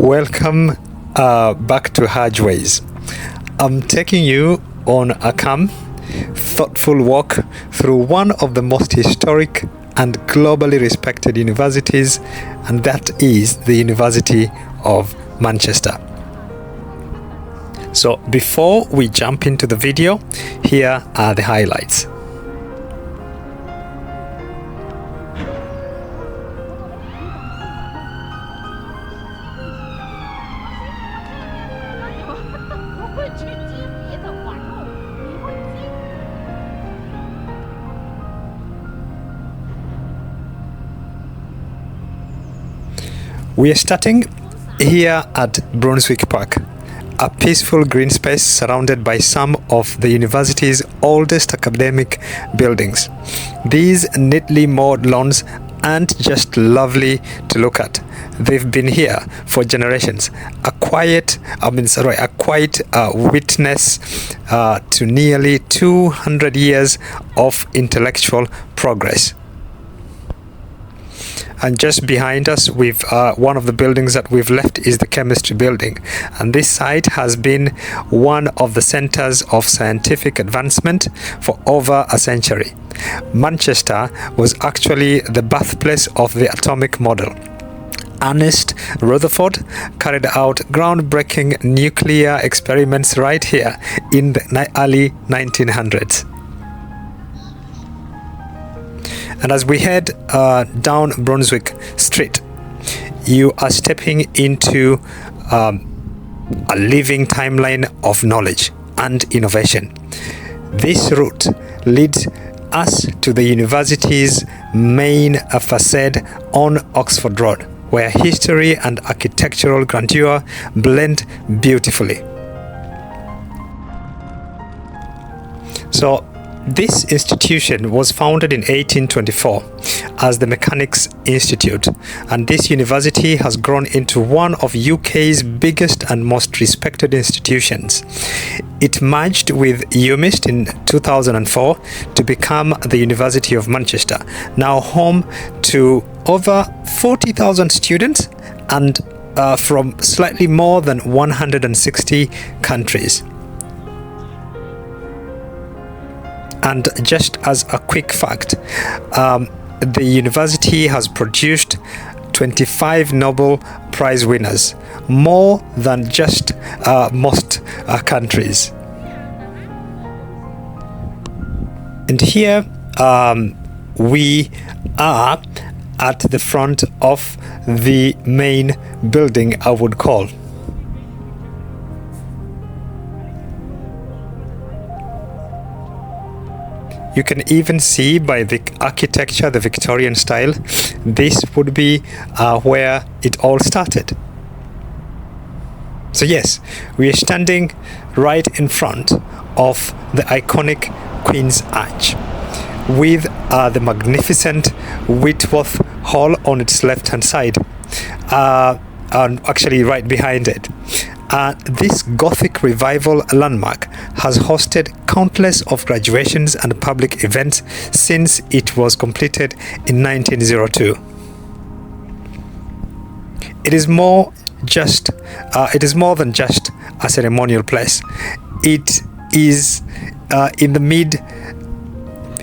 Welcome back to Hajways. I'm taking you on a calm, thoughtful walk through one of the most historic and globally respected universities, and that is the University of Manchester. So before we jump into the video, here are the highlights. We are starting here at Brunswick Park, a peaceful green space surrounded by some of the university's oldest academic buildings. These neatly mowed lawns aren't just lovely to look at. They've been here for generations, a quiet witness to nearly 200 years of intellectual progress. And just behind us, we've one of the buildings that we've left is the chemistry building, and this site has been one of the centers of scientific advancement for over a century. Manchester was actually the birthplace of the atomic model. Ernest Rutherford carried out groundbreaking nuclear experiments right here in the early 1900s. And as we head down Brunswick Street, you are stepping into a living timeline of knowledge and innovation. This route leads us to the university's main facade on Oxford Road, where history and architectural grandeur blend beautifully. So, this institution was founded in 1824 as the Mechanics Institute, and this university has grown into one of UK's biggest and most respected institutions. It merged with UMIST in 2004 to become the University of Manchester, now home to over 40,000 students and from slightly more than 160 countries. And just as a quick fact, the university has produced 25 Nobel Prize winners, more than just most countries. And here we are at the front of the main building, I would call. You can even see by the architecture, the Victorian style, this would be where it all started. So yes, we are standing right in front of the iconic Queen's Arch, with the magnificent Whitworth Hall on its left-hand side, and actually right behind it. This Gothic revival landmark has hosted countless of graduations and public events since it was completed in 1902. It is more than just a ceremonial place. It is in the mid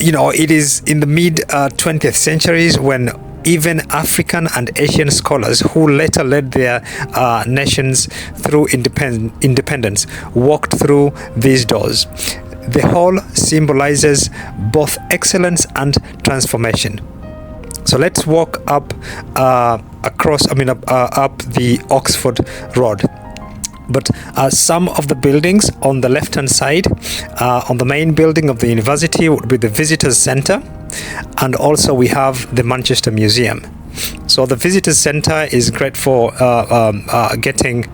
20th centuries, when even African and Asian scholars who later led their nations through independence walked through these doors. The hall symbolizes both excellence and transformation. So let's walk up up the Oxford Road. But some of the buildings on the left-hand side, on the main building of the university, would be the Visitors Centre, and also we have the Manchester Museum. So the Visitors Centre is great for getting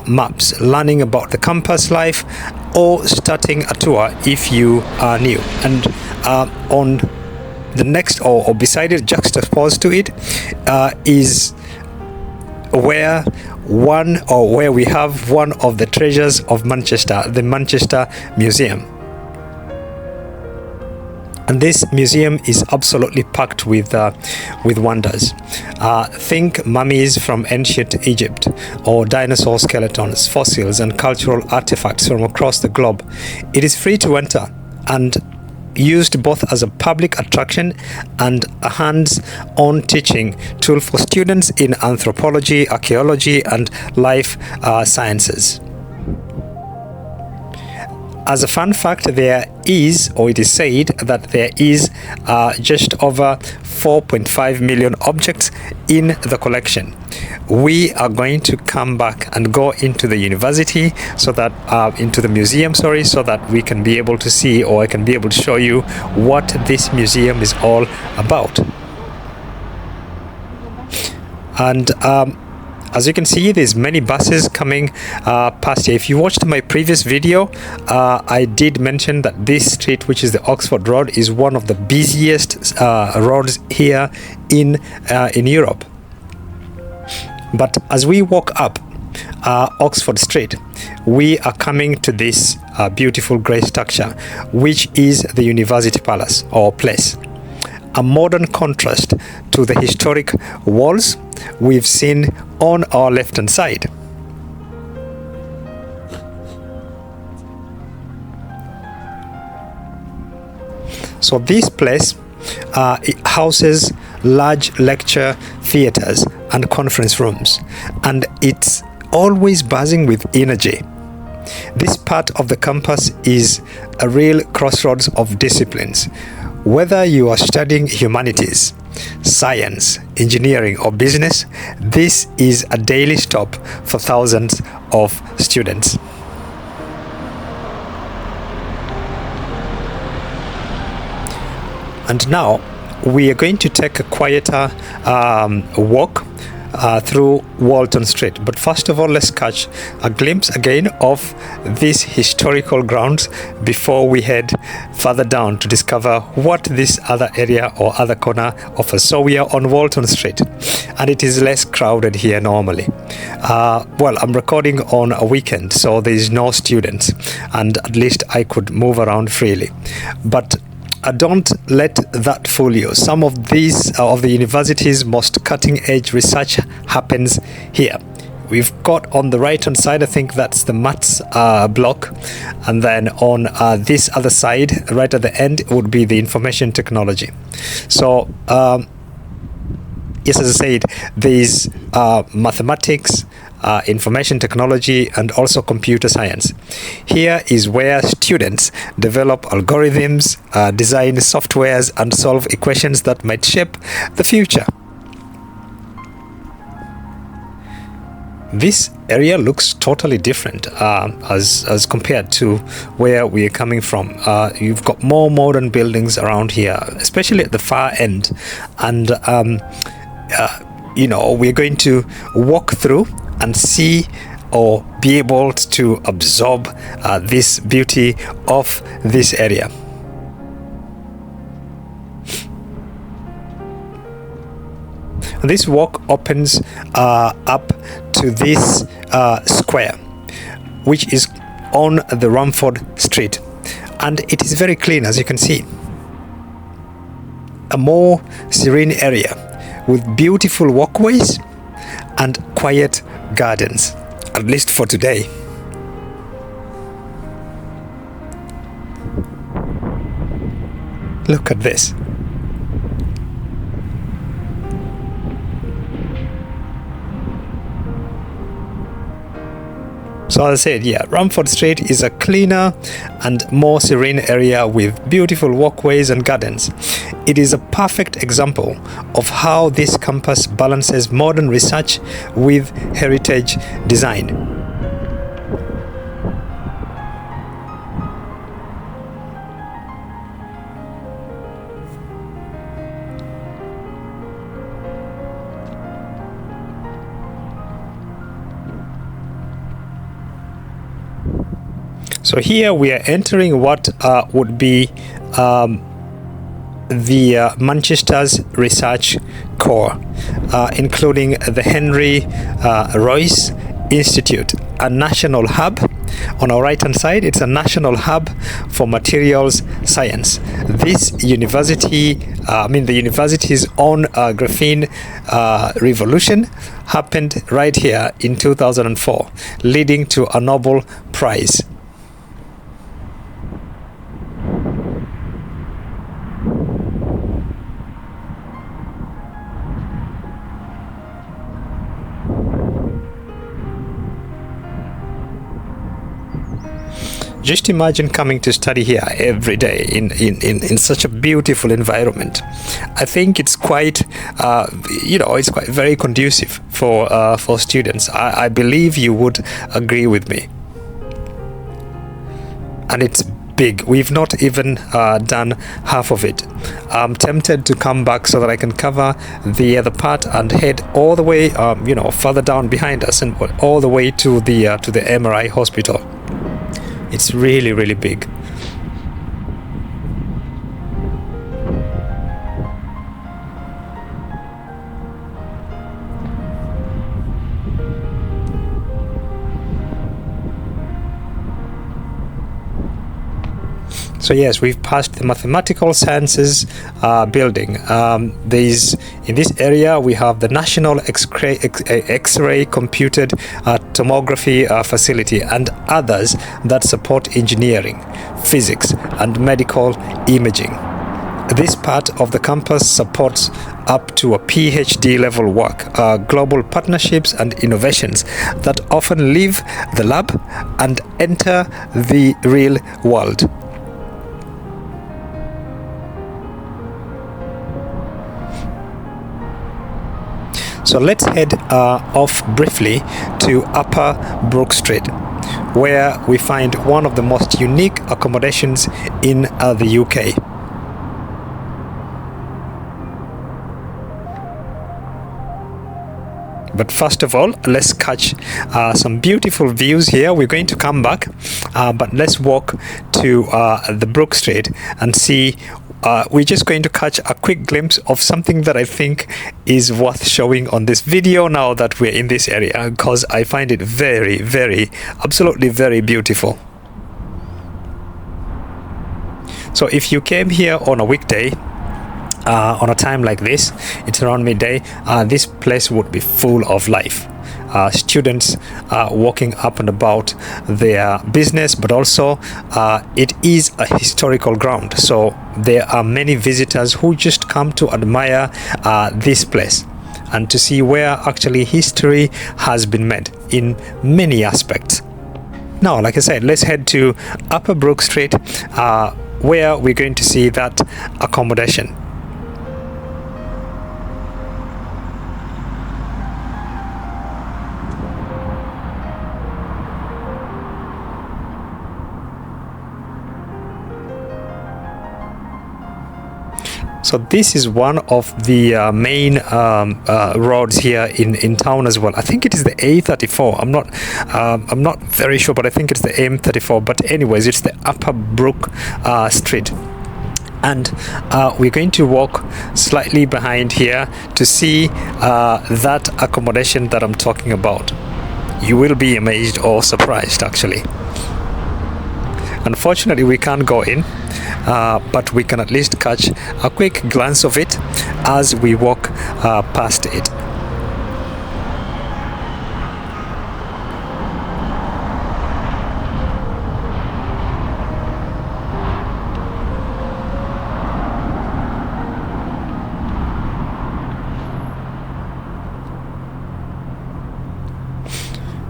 maps, learning about the campus life, or starting a tour if you are new. And on the next, or beside it, juxtaposed to it, is where we have one of the treasures of Manchester, the Manchester Museum. And this museum is absolutely packed with wonders. Think mummies from ancient Egypt, or dinosaur skeletons, fossils, and cultural artifacts from across the globe. It is free to enter and used both as a public attraction and a hands-on teaching tool for students in anthropology, archaeology, and life sciences. As a fun fact, there is, or it is said that there is just over 4.5 million objects in the collection. We are going to come back and go into the university, so that into the museum, sorry, so that we can be able to see, or I can be able to show you what this museum is all about. And as you can see, there's many buses coming past here. If you watched my previous video, I did mention that this street, which is the Oxford Road, is one of the busiest roads here in Europe. But as we walk up Oxford Street, we are coming to this beautiful grey structure, which is the University Palace, or place. A modern contrast to the historic walls we've seen on our left hand side. So this place it houses large lecture theaters and conference rooms, and it's always buzzing with energy. This part of the campus is a real crossroads of disciplines. Whether you are studying humanities, science, engineering, or business, this is a daily stop for thousands of students. And now we are going to take a quieter walk through Walton Street. But first of all, let's catch a glimpse again of these historical grounds before we head further down to discover what this other area or other corner offers. So we are on Walton Street, and it is less crowded here normally. Well, I'm recording on a weekend, so there is no students, and at least I could move around freely. But don't let that fool you. Some of these of the university's most cutting-edge research happens here. We've got on the right hand side, I think that's the maths block, and then on this other side, right at the end, would be the information technology. So yes, as I said, there's mathematics, information technology, and also computer science. Here is where students develop algorithms, design softwares, and solve equations that might shape the future. This area looks totally different as compared to where we are coming from. You've got more modern buildings around here, especially at the far end, and you know, we're going to walk through and see, or be able to absorb this beauty of this area. This walk opens up to this square, which is on the Rumford Street, and it is very clean, as you can see. A more serene area with beautiful walkways and quiet gardens, at least for today. Look at this. So as I said, yeah, Rumford Street is a cleaner and more serene area with beautiful walkways and gardens. It is a perfect example of how this campus balances modern research with heritage design. So here we are entering what would be the Manchester's research core, including the Royce Institute, a national hub On our right hand side, it's a national hub for materials science. This university, the university's own graphene revolution happened right here in 2004, leading to a Nobel Prize. Just imagine coming to study here every day in such a beautiful environment. I think it's quite, it's quite very conducive for students. I believe you would agree with me. And it's big. We've not even done half of it. I'm tempted to come back so that I can cover the other part and head all the way, further down behind us and all the way to the MRI hospital. It's really, really big. So yes, we've passed the Mathematical Sciences building. In this area, we have the National X-ray Computed Tomography facility and others that support engineering, physics, and medical imaging. This part of the campus supports up to a PhD level work, global partnerships and innovations that often leave the lab and enter the real world. So let's head off briefly to Upper Brook Street, where we find one of the most unique accommodations in the UK. But first of all, let's catch some beautiful views here. We're going to come back, but let's walk to the Brook Street and see. We're just going to catch a quick glimpse of something that I think is worth showing on this video now that we're in this area, because I find it very, very, absolutely very beautiful. So if you came here on a weekday, on a time like this, it's around midday, this place would be full of life. Students walking up and about their business, but also it is a historical ground, so there are many visitors who just come to admire this place and to see where actually history has been made in many aspects. Now, like I said, let's head to Upper Brook Street, where we're going to see that accommodation. So this is one of the main roads here in town as well. I think it is the A34. I'm not very sure, but I think it's the M34. But anyways, it's the Upper Brook Street. And we're going to walk slightly behind here to see that accommodation that I'm talking about. You will be amazed or surprised, actually. Unfortunately, we can't go in, but we can at least catch a quick glance of it as we walk past it.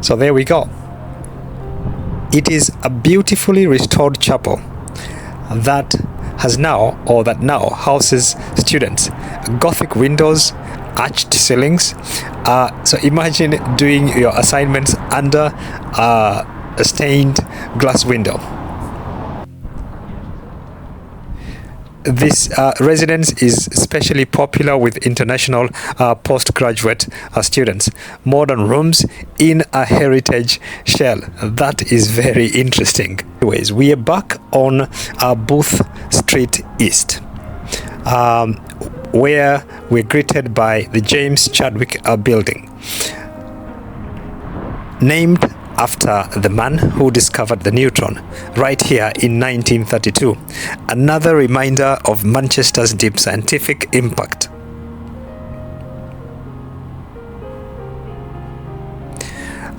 So there we go. It is a beautifully restored chapel that now houses students. Gothic windows, arched ceilings. So imagine doing your assignments under a stained glass window. This residence is especially popular with international postgraduate students. Modern rooms in a heritage shell. That is very interesting. Anyways, we are back on Booth Street East, where we're greeted by the James Chadwick Building, named after the man who discovered the neutron, right here in 1932. Another reminder of Manchester's deep scientific impact.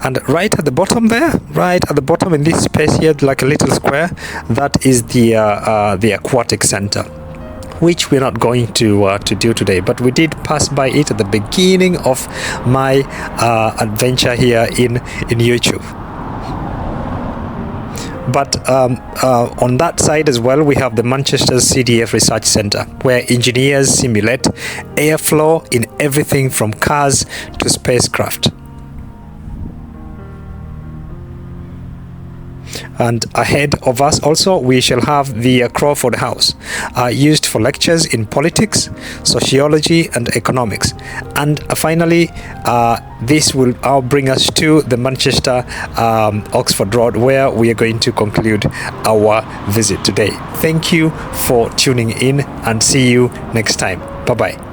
And right at the bottom there, right at the bottom in this space here, like a little square, that is the aquatic center, which we're not going to do today, but we did pass by it at the beginning of my adventure here in YouTube. But on that side as well, we have the Manchester CDF Research Centre, where engineers simulate airflow in everything from cars to spacecraft. And ahead of us also, we shall have the Crawford House, used for lectures in politics, sociology and economics. And finally, this will bring us to the Manchester Oxford Road, where we are going to conclude our visit today. Thank you for tuning in, and see you next time. Bye-bye.